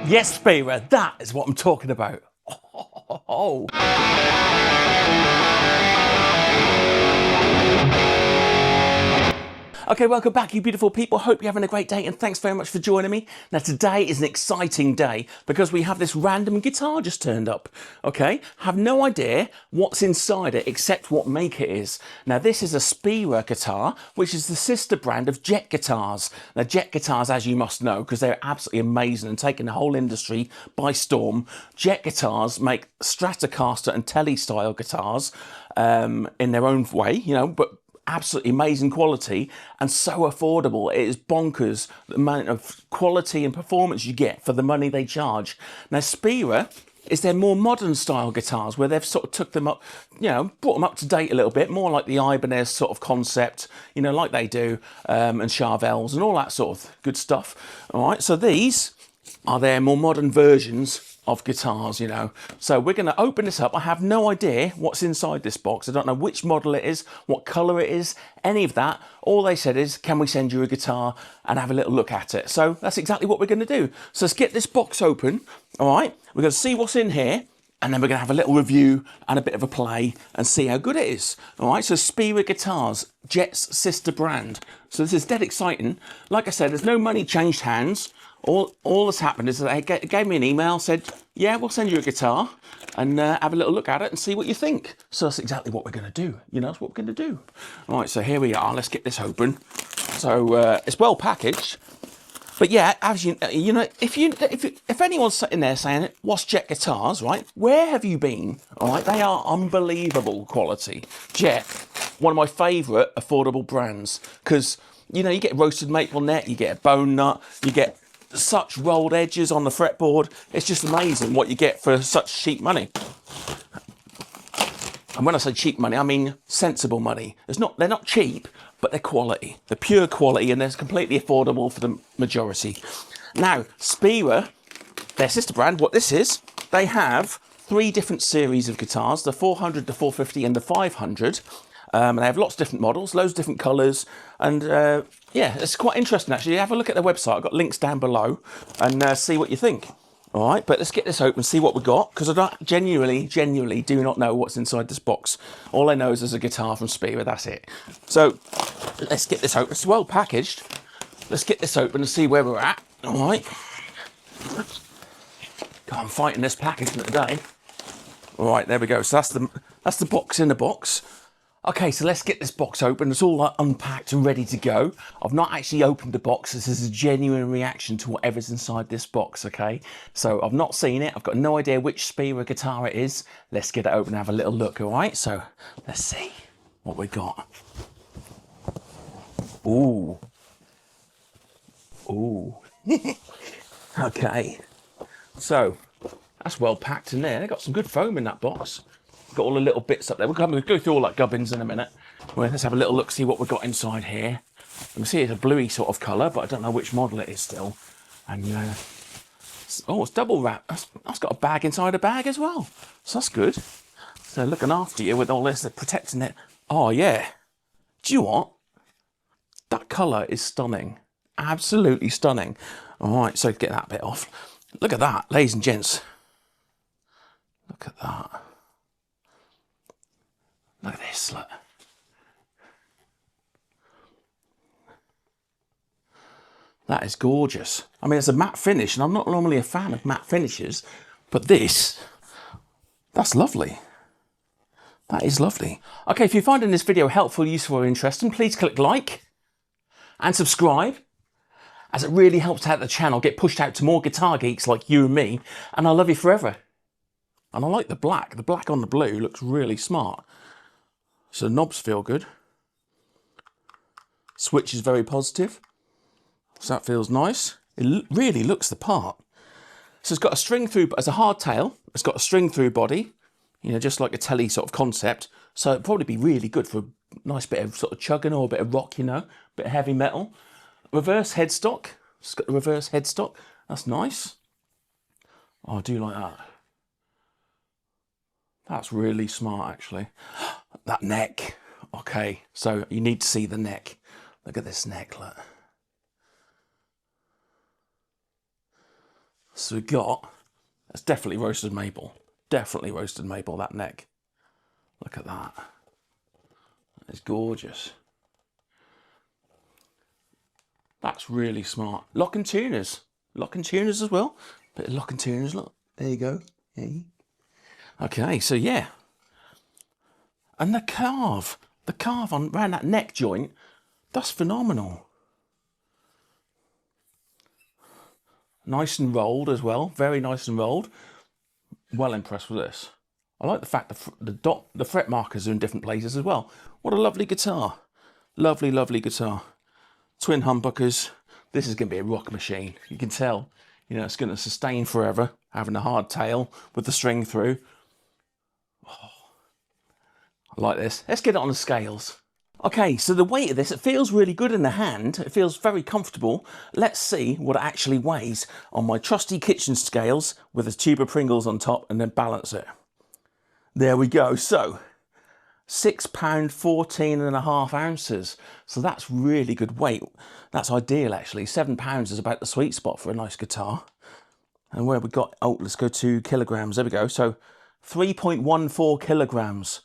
Yes, Spira, that is what I'm talking about. Oh. Okay, welcome back, you beautiful people. Hope you're having a great day, and thanks very much for joining me. Now, today is an exciting day because we have this random guitar just turned up. Okay, have no idea what's inside it except what make it is. Now, this is a Spira guitar, which is the sister brand of Jet Guitars. Now, Jet Guitars, as you must know, because they're absolutely amazing and taking the whole industry by storm. Jet Guitars make Stratocaster and Tele style guitars in their own way, you know, but absolutely amazing quality and so affordable. It is bonkers the amount of quality and performance you get for the money they charge. Now, Spira is their more modern style guitars where they've sort of took them up, you know, brought them up to date a little bit, more like the Ibanez sort of concept, you know, like they do, and Charvels and all that sort of good stuff. All right, so these are their more modern versions of guitars, you know. So we're going to open this up. I have no idea what's inside this box. I don't know which model it is, what colour it is, any of that. All they said is, can we send you a guitar and have a little look at it? So that's exactly what we're going to do. So let's get this box open, all right? We're going to see what's in here, and then we're going to have a little review and a bit of a play and see how good it is. All right, so Spira Guitars, Jet's sister brand. So this is dead exciting. Like I said, there's no money changed hands. All that's happened is that they gave me an email, said, yeah, we'll send you a guitar and have a little look at it and see what you think. So that's exactly what we're going to do. You know, that's what we're going to do. All right, so here we are. Let's get this open. So it's well packaged. But yeah, as you know, if anyone's sitting there saying, what's Jet Guitars, right? Where have you been? All right, they are unbelievable quality. Jet, one of my favourite affordable brands, because, you know, you get roasted maple neck, you get a bone nut, you get such rolled edges on the fretboard. It's just amazing what you get for such cheap money. And when I say cheap money, I mean sensible money. They're not cheap, but they're quality. They're pure quality, and they're completely affordable for the majority. Now, Spira, their sister brand, what this is, they have 3 different series of guitars, the 400, the 450 and the 500. And they have lots of different models, loads of different colours, and yeah, it's quite interesting actually. Have a look at their website. I've got links down below, and see what you think. All right, but let's get this open and see what we've got, because I genuinely do not know what's inside this box. All I know is there's a guitar from Spira, that's it. So let's get this open. It's well packaged. Let's get this open and see where we're at. All right. God, I'm fighting this packaging today. All right, there we go. So that's the box in the box. Okay, so let's get this box open. It's all unpacked and ready to go. I've not actually opened the box. This is a genuine reaction to whatever's inside this box, okay? So I've not seen it. I've got no idea which Spira guitar it is. Let's get it open and have a little look, all right? So let's see what we got. Ooh. Ooh. Okay. So that's well packed in there. They've got some good foam in that box. Got all the little bits up there. We'll go through all that gubbins in a minute. Well, let's have a little look, see what we've got inside here. You can see it's a bluey sort of colour, but I don't know which model it is still. And oh, it's double wrap. That's got a bag inside a bag as well. So that's good. So looking after you with all this, they're protecting it. Oh yeah. Do you know what? That colour is stunning. Absolutely stunning. All right, so get that bit off. Look at that, ladies and gents. Look at that. Look at this, look. That is gorgeous. I mean, it's a matte finish, and I'm not normally a fan of matte finishes, but that's lovely. That is lovely. Okay, if you're finding this video helpful, useful, or interesting, please click like and subscribe, as it really helps out the channel get pushed out to more guitar geeks like you and me, and I love you forever. And I like the black. The black on the blue looks really smart. So the knobs feel good. Switch is very positive. So that feels nice. It really looks the part. So it's got a string through, it's a hard tail. It's got a string through body, you know, just like a Tele sort of concept. So it'd probably be really good for a nice bit of sort of chugging or a bit of rock, you know, a bit of heavy metal. Reverse headstock. It's got the reverse headstock. That's nice. Oh, I do like that. That's really smart, actually. That neck. Okay, so you need to see the neck. Look at this neck, look. So we got, that's definitely roasted maple. Definitely roasted maple, that neck. Look at that. It's gorgeous. That's really smart. Lock and tuners. Lock and tuners as well. Bit of lock and tuners, look. There you go. Yeah. Okay, so yeah. And the carve on around that neck joint, that's phenomenal. Nice and rolled as well. Very nice and rolled. Well impressed with this. I like the fact that the fret markers are in different places as well. What a lovely guitar. Lovely, lovely guitar. Twin humbuckers. This is going to be a rock machine. You can tell, you know, it's going to sustain forever, having a hard tail with the string through. Oh, I like this. Let's get it on the scales. Okay, so the weight of this, it feels really good in the hand. It feels very comfortable. Let's see what it actually weighs on my trusty kitchen scales with a tube of Pringles on top and then balance it. There we go. So, £6, 14.5 ounces. So that's really good weight. That's ideal actually. £7 is about the sweet spot for a nice guitar. And where we got, oh, let's go to kilograms. There we go. So 3.14 kilograms.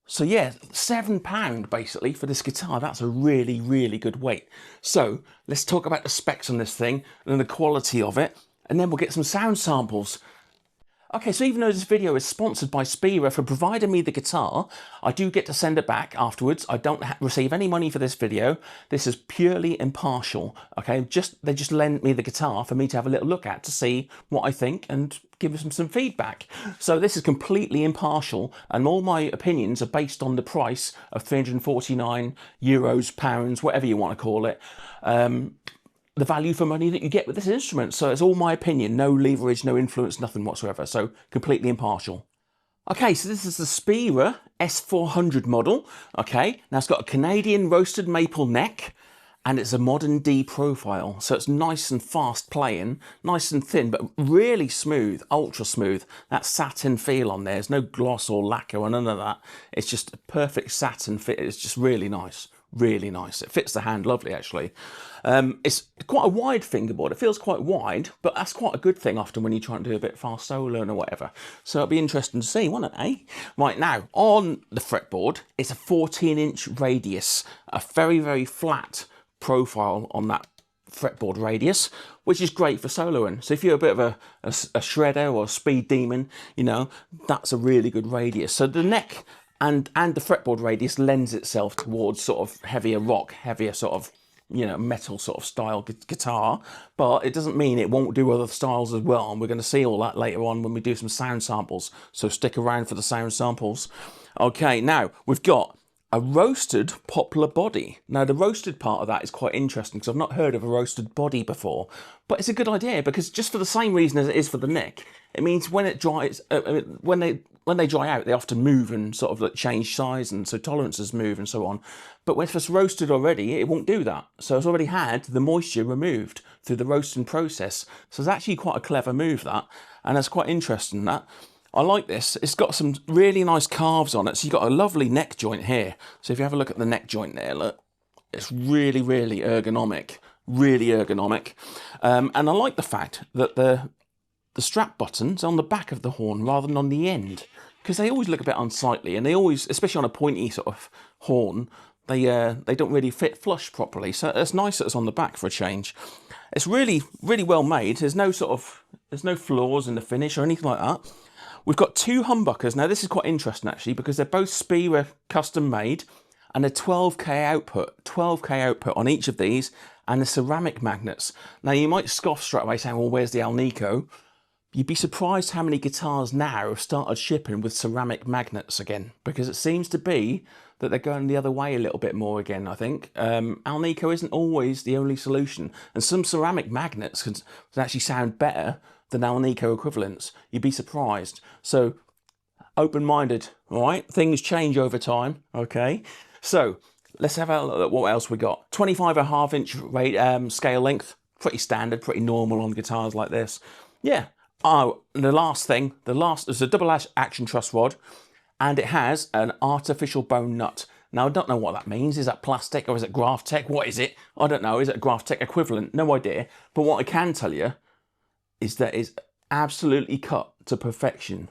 So yeah, £7 basically for this guitar. That's a really, really good weight. So let's talk about the specs on this thing and the quality of it. And then we'll get some sound samples. Okay, so even though this video is sponsored by Spira for providing me the guitar, I do get to send it back afterwards. I don't receive any money for this video. This is purely impartial, okay? They just lend me the guitar for me to have a little look at to see what I think and give them some feedback. So this is completely impartial and all my opinions are based on the price of 349 euros, pounds, whatever you want to call it. The value for money that you get with this instrument. So it's all my opinion, no leverage, no influence, nothing whatsoever. So completely impartial. Okay, so this is the Spira S-400 model. Okay, now it's got a Canadian roasted maple neck and it's a modern D profile. So it's nice and fast playing, nice and thin, but really smooth, ultra smooth. That satin feel on there. There's no gloss or lacquer or none of that. It's just a perfect satin fit. It's just really nice. Really nice. It fits the hand lovely actually. It's quite a wide fingerboard. It feels quite wide, but that's quite a good thing often when you try and do a bit fast soloing or whatever. So it'll be interesting to see, won't it, eh? Right, now on the fretboard, it's a 14-inch radius, a very, very flat profile on that fretboard radius, which is great for soloing. So if you're a bit of a shredder or a speed demon, you know, that's a really good radius. So the neck and the fretboard radius lends itself towards sort of heavier rock, heavier sort of, you know, metal sort of style guitar, but it doesn't mean it won't do other styles as well, and we're going to see all that later on when we do some sound samples, so stick around for the sound samples. Okay, now we've got a roasted poplar body. Now the roasted part of that is quite interesting because I've not heard of a roasted body before, but it's a good idea because just for the same reason as it is for the neck, it means when it dries, when they dry out, they often move and sort of like change size, and so tolerances move and so on. But if it's roasted already, it won't do that. So it's already had the moisture removed through the roasting process. So it's actually quite a clever move, that, and it's quite interesting, that. I like this. It's got some really nice carves on it. So you've got a lovely neck joint here. So if you have a look at the neck joint there, look, it's really, really ergonomic. Really ergonomic. And I like the fact that the strap button's on the back of the horn rather than on the end, because they always look a bit unsightly, and they always, especially on a pointy sort of horn, they don't really fit flush properly. So it's nice that it's on the back for a change. It's really, really well made. There's no flaws in the finish or anything like that. We've got two humbuckers. Now this is quite interesting actually, because they're both Spira custom made, and a 12K output on each of these, and the ceramic magnets. Now you might scoff straight away saying, well, where's the Alnico? You'd be surprised how many guitars now have started shipping with ceramic magnets again, because it seems to be that they're going the other way a little bit more again, I think. Alnico isn't always the only solution, and some ceramic magnets can actually sound better than Alnico equivalents. You'd be surprised. So, open-minded, all right? Things change over time, okay? So, let's have a look at what else we got. 25.5-inch scale length, pretty standard, pretty normal on guitars like this. Yeah. Oh, the last is a double action truss rod, and it has an artificial bone nut. Now, I don't know what that means. Is that plastic or is it Graphtec? What is it? I don't know. Is it a Graphtec equivalent? No idea. But what I can tell you, is that it's absolutely cut to perfection.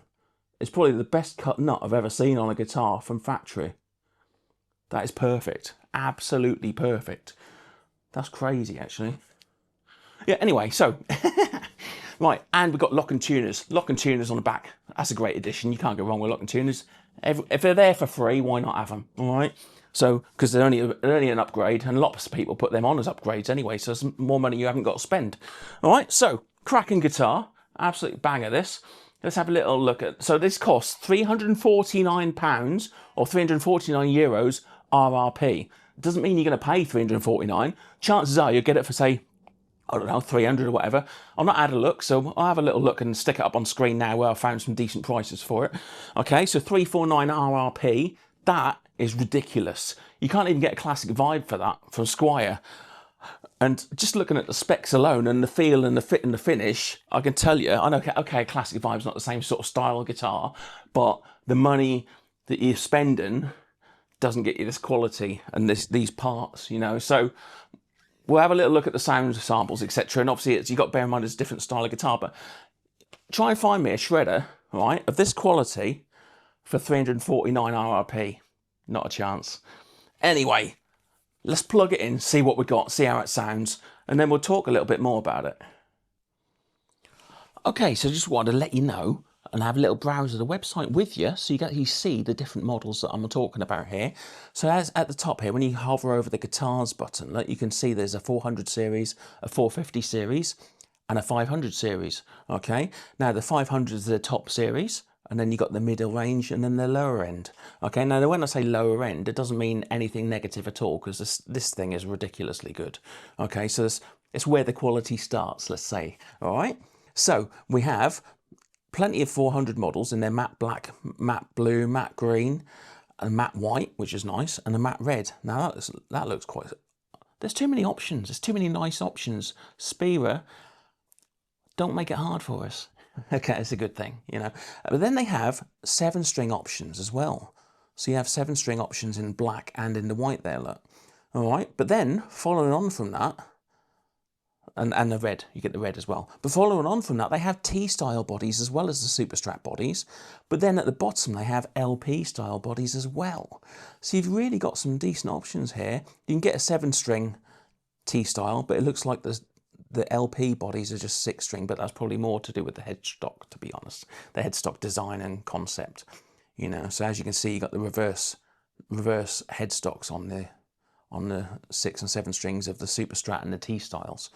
It's probably the best cut nut I've ever seen on a guitar from factory. That is perfect, absolutely perfect. That's crazy, actually. Yeah, anyway, so, right, and we've got lock and tuners. Lock and tuners on the back. That's a great addition. You can't go wrong with lock and tuners. If they're there for free, why not have them, all right? So, because they're only an upgrade, and lots of people put them on as upgrades anyway, so there's more money you haven't got to spend. All right, so, cracking guitar. Absolute banger, this. Let's have a little look at, so this costs £349 or 349 euros RRP. Doesn't mean you're going to pay 349. Chances are you'll get it for, say, I don't know, 300 or whatever. I've not had a look, so I'll have a little look and stick it up on screen now where I found some decent prices for it. Okay, so 349 RRP, that is ridiculous. You can't even get a classic vibe for that from Squier. And just looking at the specs alone and the feel and the fit and the finish, I can tell you, I know, okay, classic vibe's not the same sort of style of guitar, but the money that you're spending doesn't get you this quality and these parts, you know. So we'll have a little look at the sound samples, etc. And obviously, you've got to bear in mind it's a different style of guitar, but try and find me a shredder, right, of this quality for 349 RRP. Not a chance. Anyway, let's plug it in, see what we've got, see how it sounds, and then we'll talk a little bit more about it. Okay, so just wanted to let you know and have a little browse of the website with you so you actually see the different models that I'm talking about here. So as at the top here, when you hover over the guitars button, you can see there's a 400 series, a 450 series, and a 500 series. Okay, now the 500 is the top series, and then you got the middle range and then the lower end. Okay, now when I say lower end, it doesn't mean anything negative at all, because this thing is ridiculously good. Okay, so it's where the quality starts, let's say. All right, so we have plenty of 400 models in their matte black, matte blue, matte green, and matte white, which is nice, and a matte red. Now that looks quite, there's too many options, there's too many nice options. Spira, don't make it hard for us. Okay, it's a good thing, you know. But then they have 7-string options as well. So you have 7-string options in black and in the white there, look. All right, but then following on from that, and the red, you get the red as well. But following on from that, they have T-style bodies as well as the Super Strat bodies. But then at the bottom, they have LP-style bodies as well. So you've really got some decent options here. You can get a 7-string T-style, but it looks like the LP bodies are just 6-string, but that's probably more to do with the headstock, to be honest. The headstock design and concept, you know. So as you can see, you got the reverse headstocks on the 6 and 7 strings of the Super Strat and the T-styles.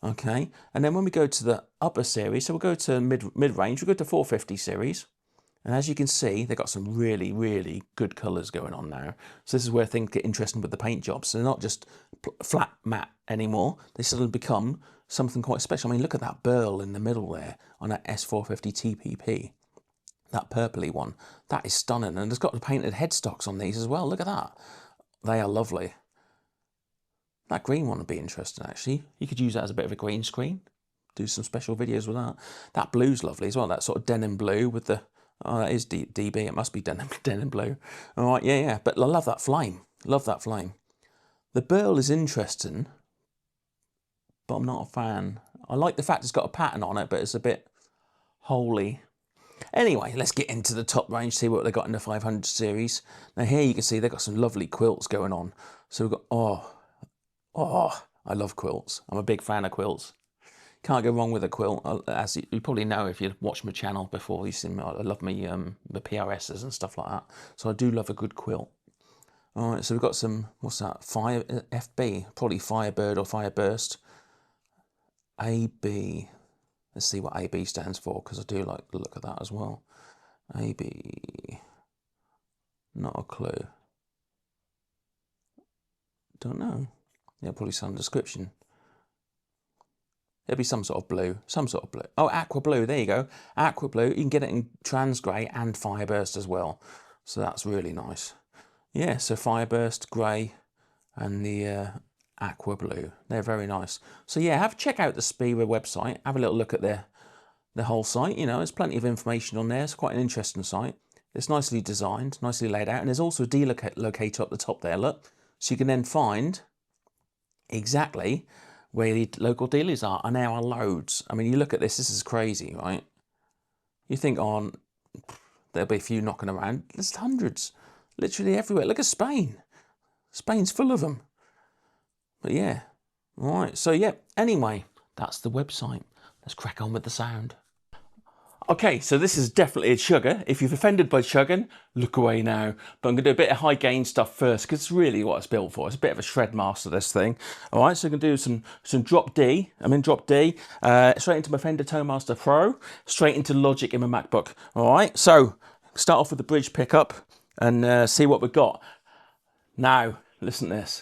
Okay, and then when we go to the upper series, so we'll go to mid-range, we'll go to 450 series. And as you can see, they've got some really, really good colours going on now. So this is where things get interesting with the paint jobs. So they're not just flat matte anymore. They suddenly become something quite special. I mean, look at that burl in the middle there on that S-450 TPP. That purpley one. That is stunning. And it's got the painted headstocks on these as well. Look at that. They are lovely. That green one would be interesting, actually. You could use that as a bit of a green screen. Do some special videos with that. That blue's lovely as well. That sort of denim blue with the... Oh, that is DB. It must be denim blue. All right, yeah. But I love that flame. Love that flame. The burl is interesting, but I'm not a fan. I like the fact it's got a pattern on it, but it's a bit holy. Anyway, let's get into the top range, see what they got in the 500 series. Now here you can see they've got some lovely quilts going on. So we've got, oh, I love quilts. I'm a big fan of quilts. Can't go wrong with a quilt. As you probably know if you've watched my channel before, you've seen I love my the PRSs and stuff like that. So I do love a good quilt. All right, so we've got some, what's that? FB, probably Firebird or Fireburst. AB. Let's see what AB stands for, because I do like the look of that as well. AB. Not a clue. Don't know. Yeah, probably some description. There'll be some sort of blue, Oh, aqua blue, there you go. Aqua blue, you can get it in trans grey and Fireburst as well. So that's really nice. Yeah, so Fireburst, grey, and the aqua blue. They're very nice. So yeah, check out the Spira website. Have a little look at the whole site. You know, there's plenty of information on there. It's quite an interesting site. It's nicely designed, nicely laid out. And there's also a delocator up the top there, look. So you can then find exactly where the local dealers are, and there are loads. I mean, you look at this, this is crazy, right? You think, oh, there'll be a few knocking around. There's hundreds, literally everywhere. Look at Spain. Spain's full of them. But yeah, all right. So yeah, anyway, that's the website. Let's crack on with the sound. Okay, so this is definitely a chugger. If you've offended by chugging, look away now. But I'm going to do a bit of high gain stuff first, because it's really what it's built for. It's a bit of a shred master, this thing. All right, so I'm going to do some drop D. I'm in drop D, straight into my Fender Tonemaster Pro, straight into Logic in my MacBook. All right, so start off with the bridge pickup and see what we've got. Now, listen to this.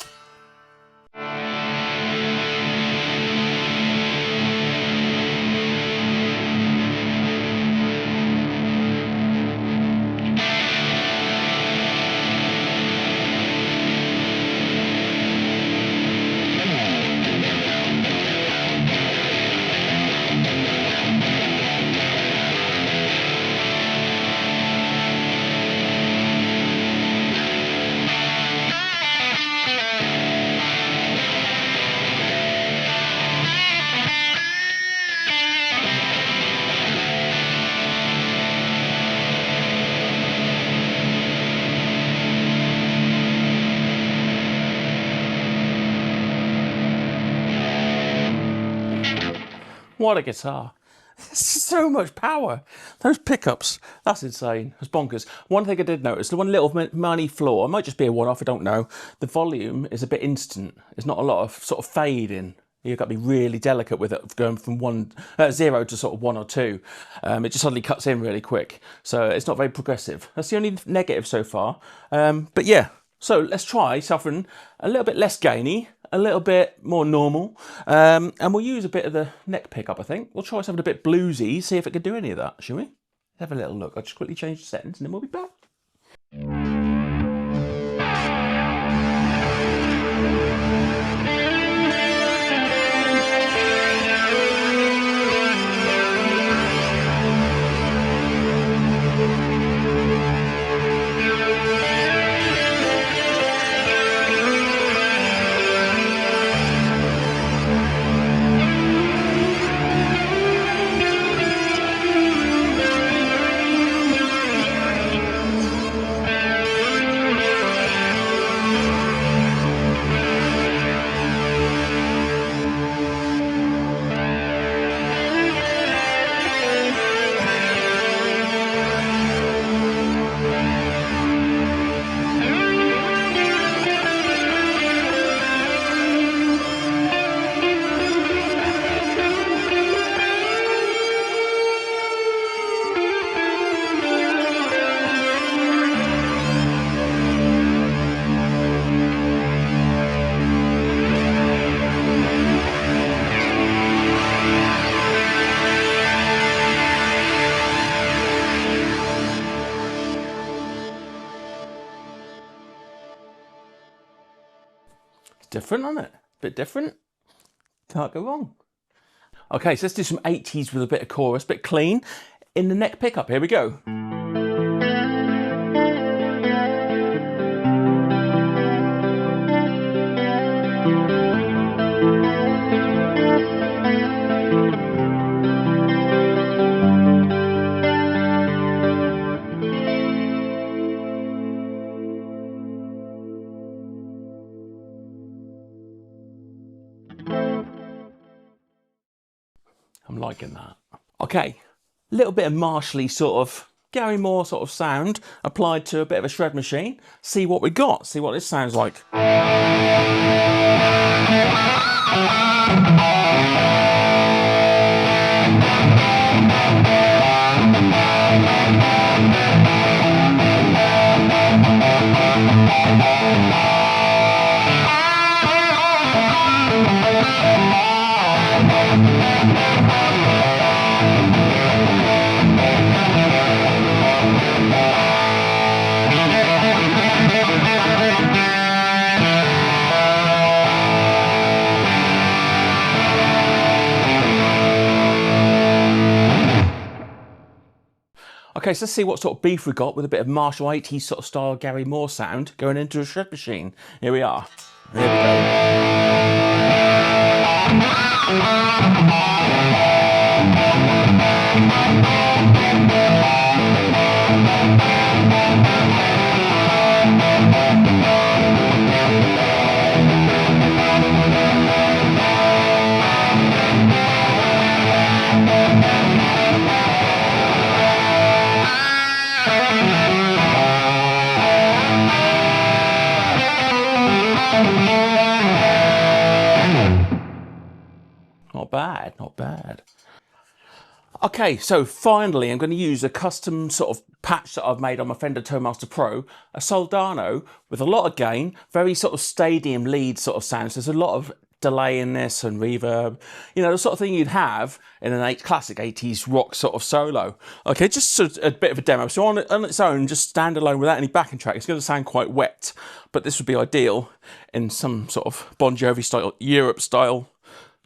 What a guitar. So much power. Those pickups, that's insane. It's bonkers. One thing I did notice, the one little money flaw, it might just be a one-off, I don't know. The volume is a bit instant. There's not a lot of sort of fade in. You've got to be really delicate with it, going from 0 to sort of 1 or 2. It just suddenly cuts in really quick. So it's not very progressive. That's the only negative so far. But yeah, so let's try something a little bit less gainy, a little bit more normal, and we'll use a bit of the neck pickup, I think. We'll try something a bit bluesy, see if it can do any of that, shall we? Let's have a little look. I'll just quickly change the settings and then we'll be back. Different, isn't it? Bit different. Can't go wrong. Okay, so let's do some 80s with a bit of chorus, bit clean. In the neck pickup, here we go. I'm liking that. Okay, a little bit of Marshally sort of Gary Moore sort of sound applied to a bit of a shred machine. See what we got, see what this sounds like. Okay, so let's see what sort of beef we got with a bit of Marshall 80s sort of style Gary Moore sound going into a shred machine. Here we are. Here we go. Not bad, not bad. Okay, so finally I'm going to use a custom sort of patch that I've made on my Fender Toadmaster Pro, a Soldano with a lot of gain, very sort of stadium lead sort of sounds. There's a lot of delay in this and reverb, you know, the sort of thing you'd have in an classic 80s rock sort of solo. Okay, just a bit of a demo. So on its own, just standalone without any backing track, it's going to sound quite wet, but this would be ideal in some sort of Bon Jovi style, Europe style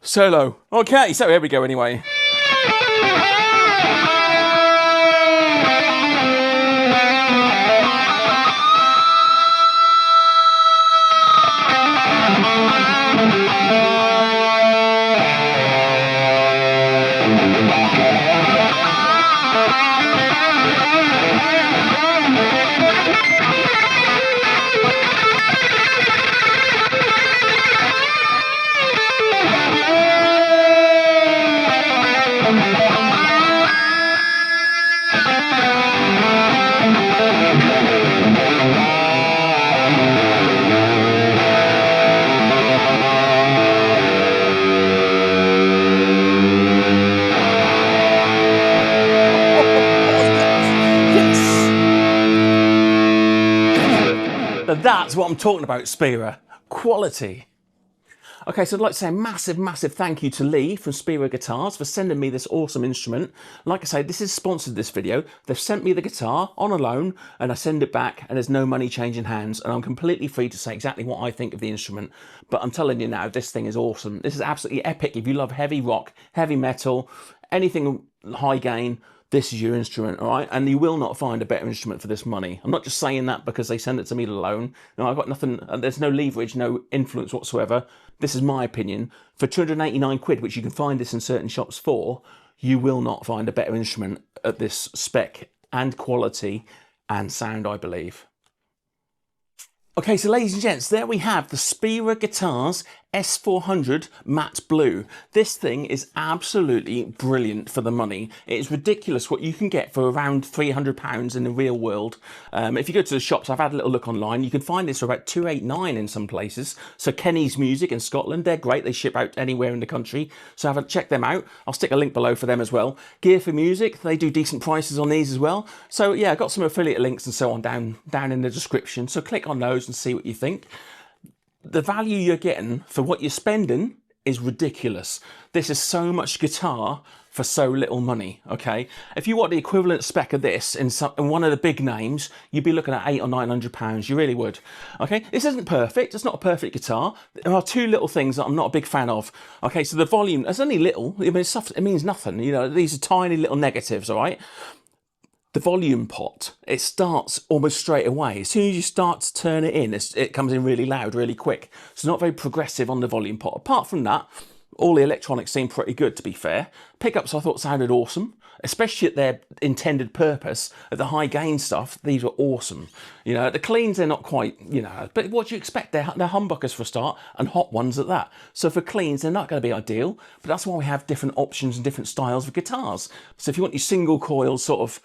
solo. Okay, so here we go anyway. That's what I'm talking about, Spira. Quality. Okay, so I'd like to say a massive thank you to Lee from Spira Guitars for sending me this awesome instrument. Like I say, this is sponsored, this video. They've sent me the guitar on a loan and I send it back and there's no money changing hands and I'm completely free to say exactly what I think of the instrument. But I'm telling you now, this thing is awesome. This is absolutely epic. If you love heavy rock, heavy metal, anything high gain, this is your instrument, all right? And you will not find a better instrument for this money. I'm not just saying that because they send it to me alone. No, I've got nothing, there's no leverage, no influence whatsoever. This is my opinion. For 289 quid, which you can find this in certain shops for, you will not find a better instrument at this spec and quality and sound, I believe. Okay, so ladies and gents, there we have the Spira Guitars S-400 Matte Blue. This thing is absolutely brilliant for the money. It is ridiculous what you can get for around £300 in the real world. If you go to the shops, I've had a little look online, you can find this for about £289 in some places. So Kenny's Music in Scotland, they're great. They ship out anywhere in the country. So check them out. I'll stick a link below for them as well. Gear for Music, they do decent prices on these as well. So yeah, I've got some affiliate links and so on down in the description. So click on those and see what you think. The value you're getting for what you're spending is ridiculous. This is so much guitar for so little money, okay? If you want the equivalent spec of this in one of the big names, you'd be looking at £800 or £900, you really would, okay? This isn't perfect, it's not a perfect guitar. There are two little things that I'm not a big fan of. Okay, so the volume, it's only little, I mean, it means nothing, you know, these are tiny little negatives, all right? The volume pot, it starts almost straight away. As soon as you start to turn it in, it comes in really loud, really quick. So not very progressive on the volume pot. Apart from that, all the electronics seem pretty good, to be fair. Pickups I thought sounded awesome, especially at their intended purpose. At the high gain stuff, these were awesome. You know, the cleans, they're not quite, you know, but what do you expect? They're humbuckers for a start, and hot ones at that. So for cleans, they're not going to be ideal, but that's why we have different options and different styles of guitars. So if you want your single coil sort of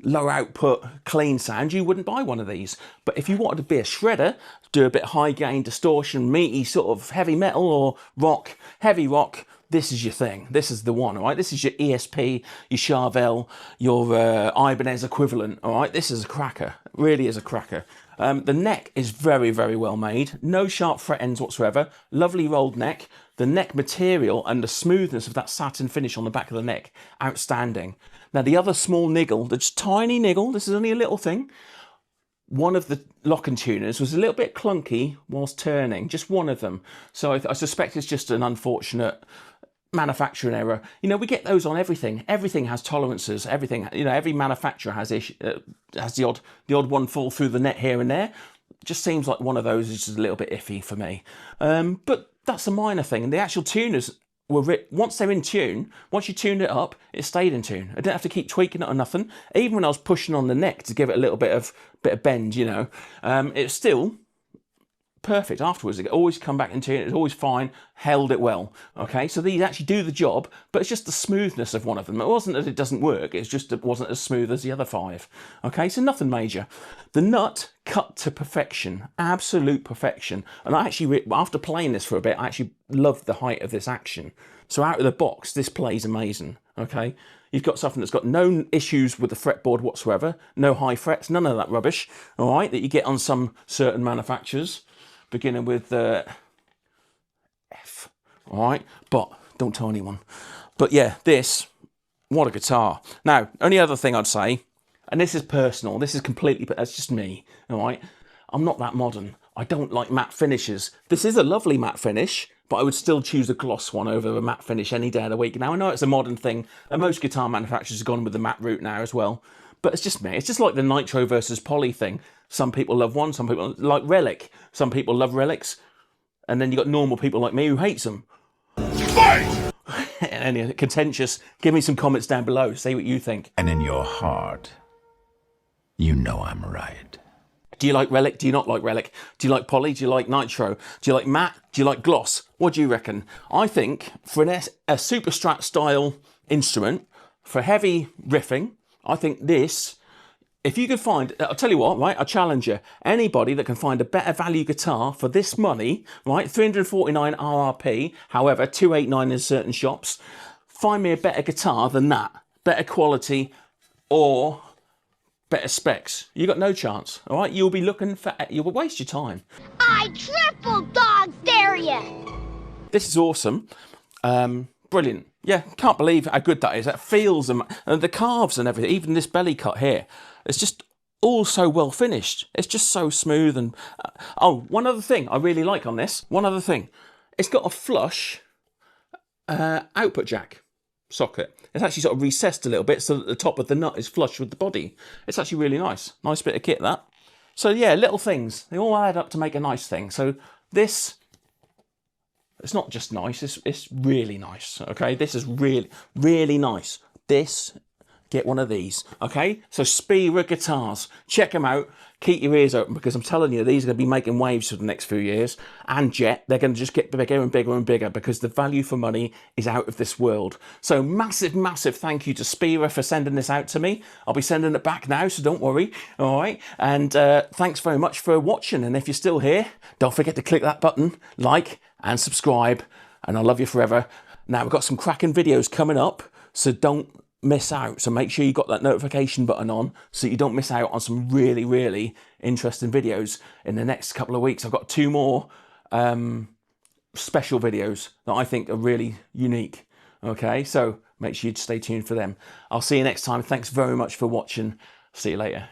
low output clean sound, you wouldn't buy one of these. But if you wanted to be a shredder, do a bit of high gain distortion, meaty sort of heavy metal or rock, heavy rock, this is your thing. This is the one, all right? This is your ESP, your Charvel, your Ibanez equivalent, all right? This is a cracker, really is a cracker. The neck is very well made, no sharp fret ends whatsoever, lovely rolled neck. The neck material and the smoothness of that satin finish on the back of the neck, outstanding. Now the other small niggle, the just tiny niggle, this is only a little thing. One of the lock-and tuners was a little bit clunky whilst turning, just one of them. So I suspect it's just an unfortunate manufacturing error. You know, we get those on everything. Everything has tolerances. Everything, you know, every manufacturer has the odd one fall through the net here and there. Just seems like one of those is just a little bit iffy for me. But that's a minor thing. And the actual tuners once they're in tune, once you tuned it up, it stayed in tune. I didn't have to keep tweaking it or nothing. Even when I was pushing on the neck to give it a little bit of bend, you know, it's still perfect afterwards. It always come back in tune. It's always fine. Held it well. Okay, so these actually do the job, but it's just the smoothness of one of them. It wasn't that it doesn't work. It's just it wasn't as smooth as the other 5. Okay, so nothing major. The nut cut to perfection, absolute perfection. And I actually, after playing this for a bit, I actually loved the height of this action. So out of the box, this plays amazing. Okay, you've got something that's got no issues with the fretboard whatsoever, no high frets, none of that rubbish. All right, that you get on some certain manufacturers, beginning with F, all right? But don't tell anyone. But yeah, this, what a guitar. Now, only other thing I'd say, and this is personal, this is completely, that's just me, all right? I'm not that modern. I don't like matte finishes. This is a lovely matte finish, but I would still choose a gloss one over a matte finish any day of the week. Now, I know it's a modern thing, and most guitar manufacturers have gone with the matte route now as well, but it's just me. It's just like the nitro versus poly thing. Some people love one, some people like relic. Some people love relics. And then you got normal people like me who hates them. Fight! Any contentious, give me some comments down below. Say what you think. And in your heart, you know I'm right. Do you like relic? Do you not like relic? Do you like poly? Do you like nitro? Do you like matte? Do you like gloss? What do you reckon? I think for a super strat style instrument, for heavy riffing, I think this, if you could find, I'll tell you what, right, I challenge you, anybody that can find a better value guitar for this money, right, 349 RRP, however, 289 in certain shops, find me a better guitar than that, better quality or better specs. You got no chance, all right? You'll be looking for, you'll waste your time. I triple dog dare you! This is awesome. Brilliant. Yeah, can't believe how good that is. That feels, and the carves and everything, even this belly cut here, it's just all so well finished. It's just so smooth. And oh, one other thing I really like on this, one other thing, it's got a flush output jack socket. It's actually sort of recessed a little bit so that the top of the nut is flush with the body. It's actually really nice. Nice bit of kit, that. So yeah, little things, they all add up to make a nice thing. So this, it's not just nice, it's really nice, okay? This is really, really nice. This, get one of these, okay? So Spira Guitars, check them out. Keep your ears open, because I'm telling you, these are going to be making waves for the next few years. And Jet, they're going to just get bigger and bigger and bigger, because the value for money is out of this world. So massive, massive thank you to Spira for sending this out to me. I'll be sending it back now, so don't worry, all right? And thanks very much for watching. And if you're still here, don't forget to click that button, like and subscribe, and I'll love you forever. Now, we've got some cracking videos coming up, so don't miss out. So make sure you got that notification button on so you don't miss out on some really, really interesting videos in the next couple of weeks. I've got 2 more special videos that I think are really unique. Okay, so make sure you stay tuned for them. I'll see you next time. Thanks very much for watching. See you later.